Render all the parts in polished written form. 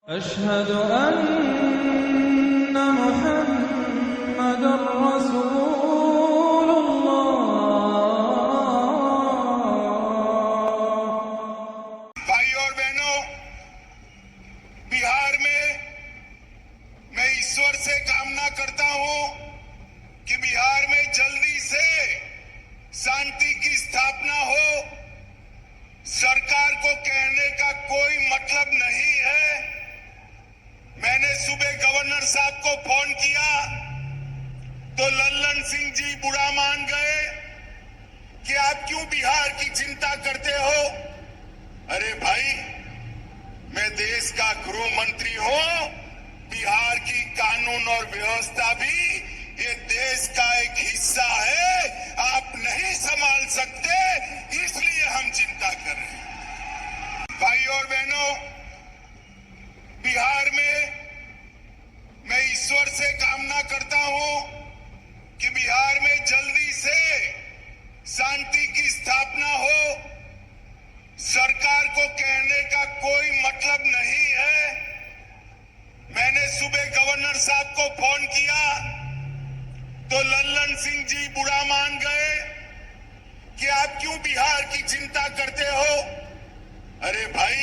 अशहदु अन्ना मुहम्मदुर रसूलुल्लाह। भाई और बहनों, बिहार में मैं ईश्वर से कामना करता हूं कि बिहार में जल्दी से शांति की स्थापना हो। सरकार को कहने का कोई मतलब नहीं है। मैंने सुबह गवर्नर साहब को फोन किया तो लल्लन सिंह जी बुरा मान गए कि आप क्यों बिहार की चिंता करते हो। अरे भाई, मैं देश का गृह मंत्री हूं। बिहार की कानून और व्यवस्था भी ये देश का एक हिस्सा है। आप नहीं संभाल सकते, इसलिए हम चिंता कर रहे हैं। भाई और बहनों, बिहार में मैं ईश्वर से कामना करता हूं कि बिहार में जल्दी से शांति की स्थापना हो। सरकार को कहने का कोई मतलब नहीं है। मैंने सुबह गवर्नर साहब को फोन किया तो लल्लन सिंह जी बुरा मान गए कि आप क्यों बिहार की चिंता करते हो। अरे भाई,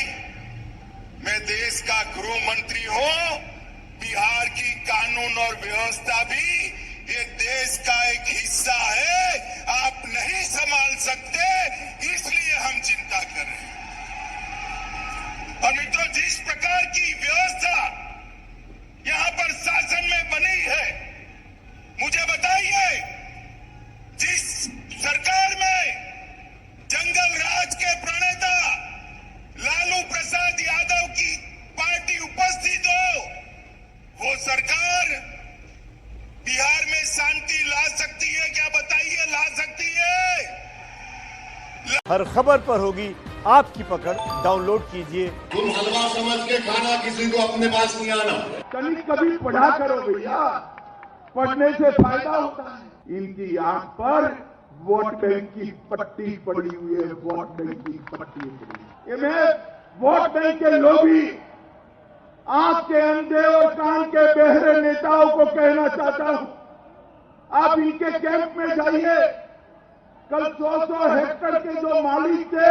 मैं देश का गृह मंत्री हूं। बिहार की कानून और व्यवस्था भी ये देश का एक हिस्सा है। आप नहीं संभाल सकते, इसलिए हम चिंता कर रहे हैं। और मित्रों, जिस प्रकार की व्यवस्था यहां पर शासन में बनी है, मुझे बताइए, जिस सरकार में जंगल राज के प्रणेता लालू प्रसाद यादव की पार्टी उपस्थित हो, वो सरकार बिहार में शांति ला सकती है क्या? बताइए, ला सकती है? हर खबर पर होगी आपकी पकड़। डाउनलोड कीजिए। तुम हलवा समझ के खाना, किसी को अपने पास नहीं आना। कभी पढ़ा करो भैया, पढ़ने से फायदा होता है। इनकी आंख पर वोट बैंक की पट्टी पड़ी हुई है। वोट बैंक की पट्टी पड़ी। ये मैं वोट बैंक के लोभी, आंख के अंधे और कान के बहरे नेताओं को कहना चाहता हूं, आप इनके कैंप में जाइए। कल 100 हेक्टेयर के जो मालिक थे,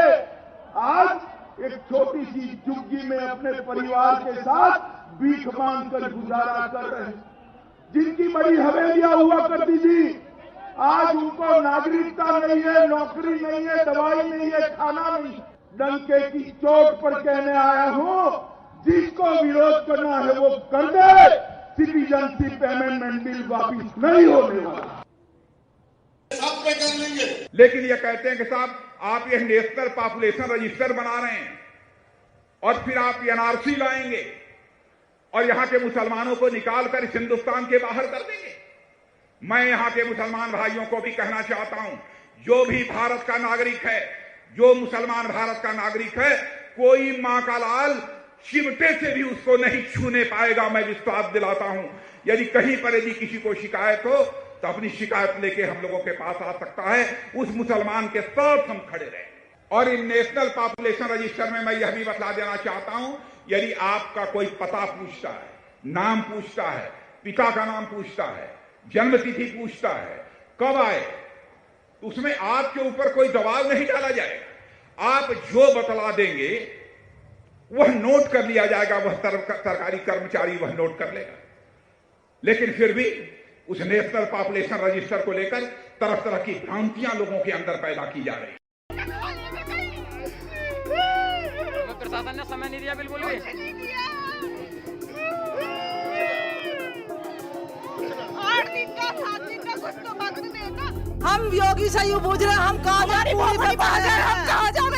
आज एक छोटी सी झुग्गी में अपने परिवार के साथ भीख मांगकर गुजारा कर रहे हैं। जिनकी बड़ी हवेलियां हुआ करती थी, आज उनको नागरिकता नहीं है, नौकरी नहीं है, दवाई नहीं है, खाना नहीं। डंके की चोट पर कहने आया हूं, जिसको विरोध करना है वो कर दे। सिटीजनशिप अमेंडमेंट बिल वापिस नहीं होने वाला। सब पे कर लेंगे। लेकिन ये कहते हैं कि साहब, आप ये नेशनल पॉपुलेशन रजिस्टर बना रहे हैं और फिर आप एनआरसी लाएंगे और यहां के मुसलमानों को निकालकर इस हिंदुस्तान के बाहर कर देंगे। मैं यहां के मुसलमान भाइयों को भी कहना चाहता हूं, जो भी भारत का नागरिक है, जो मुसलमान भारत का नागरिक है, कोई मां का लाल चिमटे से भी उसको नहीं छूने पाएगा। मैं विश्वास दिलाता हूं। यदि कहीं पर यदि किसी को शिकायत हो तो अपनी शिकायत लेके हम लोगों के पास आ सकता है। उस मुसलमान के साथ हम खड़े रहे। और इन नेशनल पॉपुलेशन रजिस्टर में मैं यह भी बता देना चाहता हूं, यदि आपका कोई पता पूछता है, नाम पूछता है, पिता का नाम पूछता है, जन्मतिथि पूछता है, कब आए, तो उसमें आपके ऊपर कोई दबाव नहीं डाला जाएगा। आप जो बतला देंगे वह नोट कर लिया जाएगा। वह सरकारी कर्मचारी वह नोट कर लेगा। लेकिन फिर भी उस नेशनल पॉपुलेशन रजिस्टर को लेकर तरह तरह की भ्रांतियां लोगों के अंदर पैदा की जा रही है। प्रशासन ने समय नहीं दिया, बिल्कुल भी हम योगी से यूं पूछ रहे हैं, हम कहाँ जाए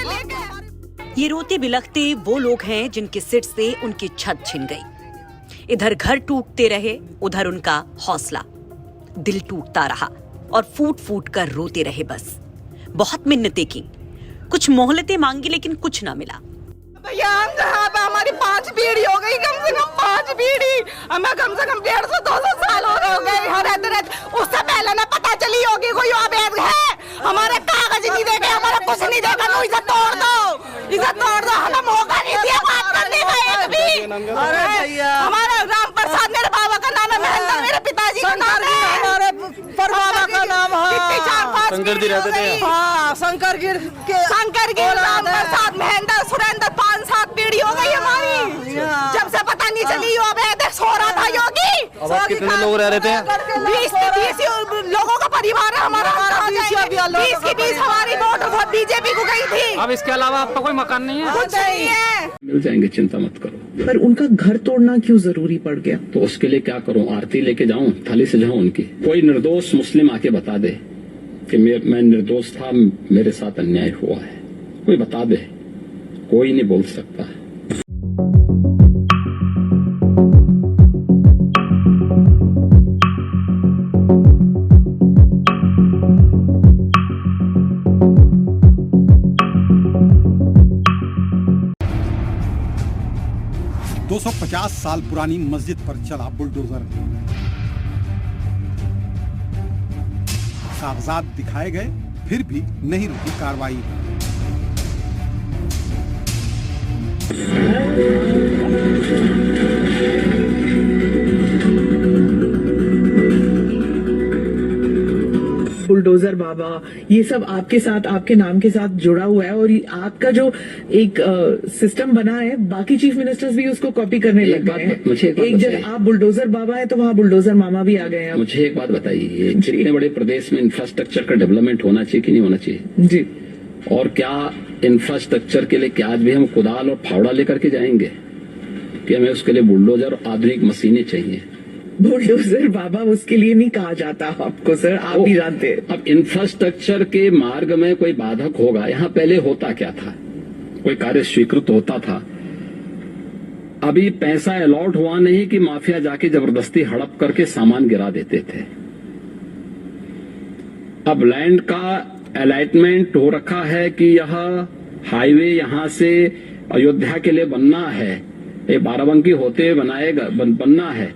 लेके। ये रोते बिलखते वो लोग हैं जिनके सिर से उनकी छत छिन गई। इधर घर टूटते रहे, उधर उनका हौसला। दिल टूटता रहा और फूट फूट कर रोते रहे। बस बहुत मिन्नतें की, कुछ मोहलतें मांगी, लेकिन कुछ ना मिला। भैया, हम जहाँ पे हमारी 5 पीढ़ी हो गई, कम से कम 5 पीढ़ी, हमें कम से कम 150-200 साल हो गए रहते। उससे पहले ना पता चली होगी कोई अवैध है। हमारे कागज नहीं देखे, हमारा कुछ नहीं देखा। इसे तोड़ दो, हमें मौका नहीं दिया बात करने का एक भी। अरे भैया हमारा राम प्रसाद मेरे बाबा का नाम है, महेंद्र मेरे पिताजी का नाम है, हमारे परबाबा का नाम है, 4-5 शंकर जी रहते थे। हाँ शंकर गिर राम प्रसाद महेंद्र सुरेंद्र 5-7 पीढ़ी हो गई हमारी, जब से पता नहीं चली यो अवैध सो रहा था योगी। अब कितने लोग रह रहे थे? 20 लोगों का परिवार है हमारा, 20 हमारी वोट बीजेपी को गई थी। अब इसके अलावा आपका कोई मकान नहीं है? कुछ नहीं है। मिल जाएंगे, चिंता मत करो। पर उनका घर तोड़ना क्यों जरूरी पड़ गया? तो उसके लिए क्या करूं? आरती लेके जाऊं, थाली सजाऊं उनकी? कोई निर्दोष मुस्लिम आके बता दे कि मैं निर्दोष था, मेरे साथ अन्याय हुआ है, कोई बता दे। कोई नहीं बोल सकता। दो 250 साल पुरानी मस्जिद पर चला बुलडोजर। कागजात दिखाए गए, फिर भी नहीं रुकी कार्रवाई। बुलडोजर बाबा, ये सब आपके साथ, आपके नाम के साथ जुड़ा हुआ है, और आपका जो एक सिस्टम बना है, बाकी चीफ मिनिस्टर्स भी उसको कॉपी करने लग गए हैं। एक जगह आप बुलडोजर बाबा है तो वहाँ बुलडोजर मामा भी आ गए हैं। मुझे एक बात बताइए, जितने बड़े प्रदेश में इंफ्रास्ट्रक्चर का डेवलपमेंट होना चाहिए कि नहीं होना चाहिए जी, और क्या इंफ्रास्ट्रक्चर के लिए क्या आज भी हम कुदाल और फावड़ा लेकर के जाएंगे कि हमें उसके लिए बुलडोजर और आधुनिक मशीनें चाहिए? बुलडोजर बाबा उसके लिए नहीं कहा जाता आपको सर, आप भी जानते हैं। अब इंफ्रास्ट्रक्चर के मार्ग में कोई बाधक होगा, यहाँ पहले होता क्या था? कोई कार्य स्वीकृत होता था, अभी पैसा अलॉट हुआ नहीं कि माफिया जाके जबरदस्ती हड़प करके सामान गिरा देते थे। अब लैंड का अलॉटमेंट हो रखा है कि यह हाईवे यहां से अयोध्या के लिए बनना है, ये बाराबंकी होते हुए बनना है,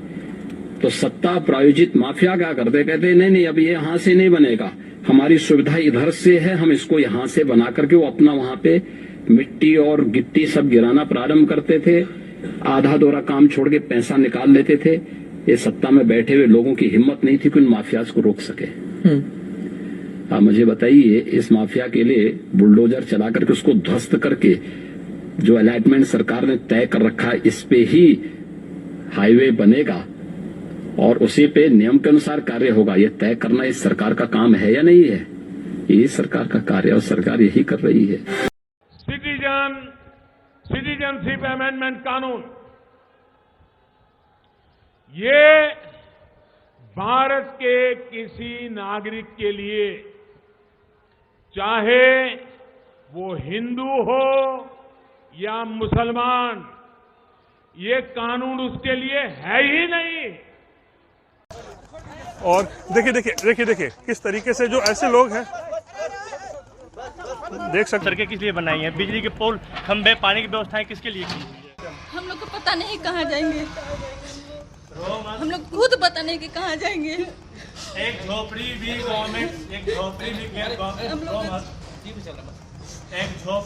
तो सत्ता प्रायोजित माफिया क्या करते, कहते नहीं नहीं अभी ये यहां से नहीं बनेगा, हमारी सुविधा इधर से है, हम इसको यहां से बना करके वो अपना वहां पे मिट्टी और गिट्टी सब गिराना प्रारंभ करते थे, आधा दोरा काम छोड़ के पैसा निकाल लेते थे। ये सत्ता में बैठे हुए लोगों की हिम्मत नहीं थी कि उन माफियाज को रोक सके। आप मुझे बताइए, इस माफिया के लिए बुलडोजर चला करके उसको ध्वस्त करके जो अलॉटमेंट सरकार ने तय कर रखा है, इस पे ही हाईवे बनेगा और उसी पे नियम के अनुसार कार्य होगा, ये तय करना इस सरकार का काम है या नहीं है? ये सरकार का कार्य और सरकार यही कर रही है। सिटीजनशिप अमेंडमेंट कानून ये भारत के किसी नागरिक के लिए, चाहे वो हिंदू हो या मुसलमान, ये कानून उसके लिए है ही नहीं। और देखिए किस तरीके से जो ऐसे लोग हैं, देख सकते। सड़कें किस लिए बनाई हैं? बिजली के पोल, खंभे, पानी की व्यवस्थाएं किसके लिए की? हम लोग को पता नहीं कहाँ जाएंगे, हम लोग खुद पता नहीं कि कहाँ जाएंगे। एक झोपड़ी भी गवर्नमेंट, एक झोपड़ी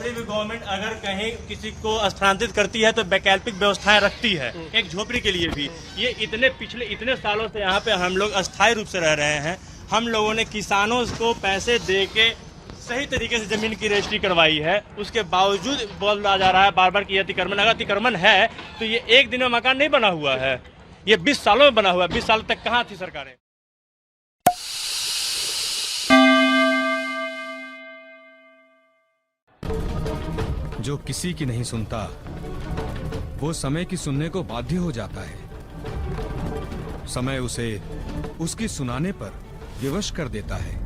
भी गवर्नमेंट अगर कहीं किसी को स्थानांतरित करती है तो वैकल्पिक व्यवस्थाएं रखती है, एक झोपड़ी के लिए भी। ये पिछले इतने सालों से यहाँ पे हम लोग अस्थायी रूप से रह रहे हैं। हम लोगों ने किसानों को पैसे दे के सही तरीके से जमीन की रजिस्ट्री करवाई है, उसके बावजूद बोला जा रहा है बार बार कि अतिक्रमण। अगर अतिक्रमण है तो ये एक दिन में मकान नहीं बना हुआ है, ये 20 सालों में बना हुआ है। 20 साल तक कहाँ थी सरकारें? जो किसी की नहीं सुनता वो समय की सुनने को बाध्य हो जाता है। समय उसे उसकी सुनाने पर विवश कर देता है।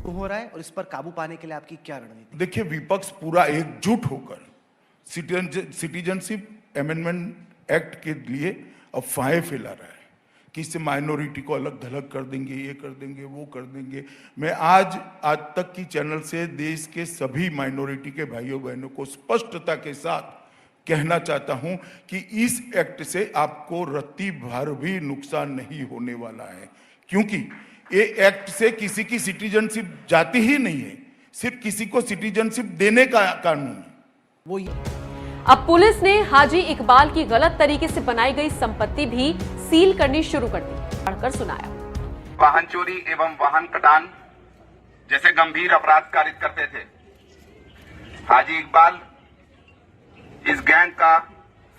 हो रहा है और इस पर काबू पाने के लिए आपकी क्या रणनीति? देखिए, विपक्ष पूरा एकजुट होकर सिटीजनशिप अमेंडमेंट एक्ट के लिए अफवाहें फैला रहा है कि इससे माइनॉरिटी को अलग थलग कर देंगे, ये कर देंगे, वो कर देंगे। मैं आज तक की चैनल से देश के सभी माइनॉरिटी के भाइयों बहनों को स्पष्टता के साथ कहना चाहता हूं कि इस एक्ट से आपको रत्ती भर भी नुकसान नहीं होने वाला है, क्योंकि ये एक्ट से किसी की सिटीजनशिप जाती ही नहीं है, सिर्फ किसी को सिटीजनशिप देने का कानून है। वो अब पुलिस ने हाजी इकबाल की गलत तरीके से बनाई गई संपत्ति भी सील करनी शुरू कर दी। पढ़कर सुनाया। वाहन चोरी एवं वाहन कटान जैसे गंभीर अपराध कारित करते थे। हाजी इकबाल इस गैंग का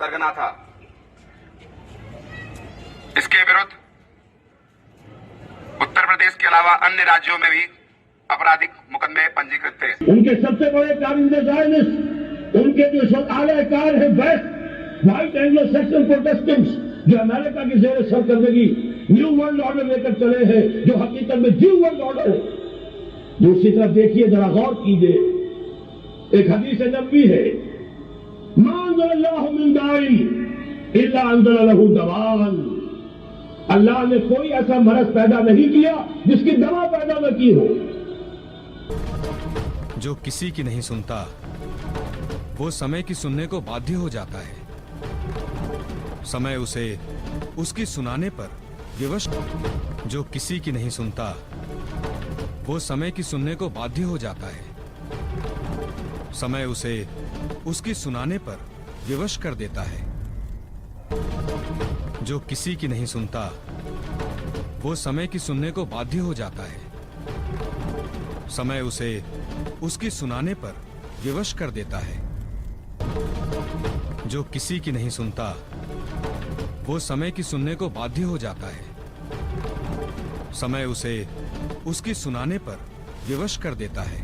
सरगना था। इसके विरुद्ध उत्तर प्रदेश के अलावा अन्य राज्यों में भी आपराधिक मुकदमे पंजीकृत थे। उनके सबसे बड़े काबिल उनके जो शौचालयकार है west white Anglo Saxon Protestants जो अमेरिका की जेर सरकर्दगी न्यू वर्ल्ड ऑर्डर लेकर चले हैं, जो हकीकत में न्यू वर्ल्ड ऑर्डर है। दूसरी तरफ देखिए, जरा गौर कीजिए, एक हदीस नबवी है, मांज़लल्लाहु मिन दाइन इल्ला अंज़ल लहू दवान। अल्लाह ने कोई ऐसा मरज पैदा नहीं किया जिसकी दवा पैदा न की हो। जो किसी की नहीं सुनता वो समय की सुनने को बाध्य हो जाता है। समय उसे उसकी सुनाने पर विवश। जो किसी की नहीं सुनता वो समय की सुनने को बाध्य हो जाता है। समय उसे उसकी सुनाने पर विवश कर देता है। जो किसी की नहीं सुनता वो समय की सुनने को बाध्य हो जाता है। समय उसे उसकी सुनाने पर विवश कर देता है। जो किसी की नहीं सुनता वो समय की सुनने को बाध्य हो जाता है। समय उसे उसकी सुनाने पर विवश कर देता है।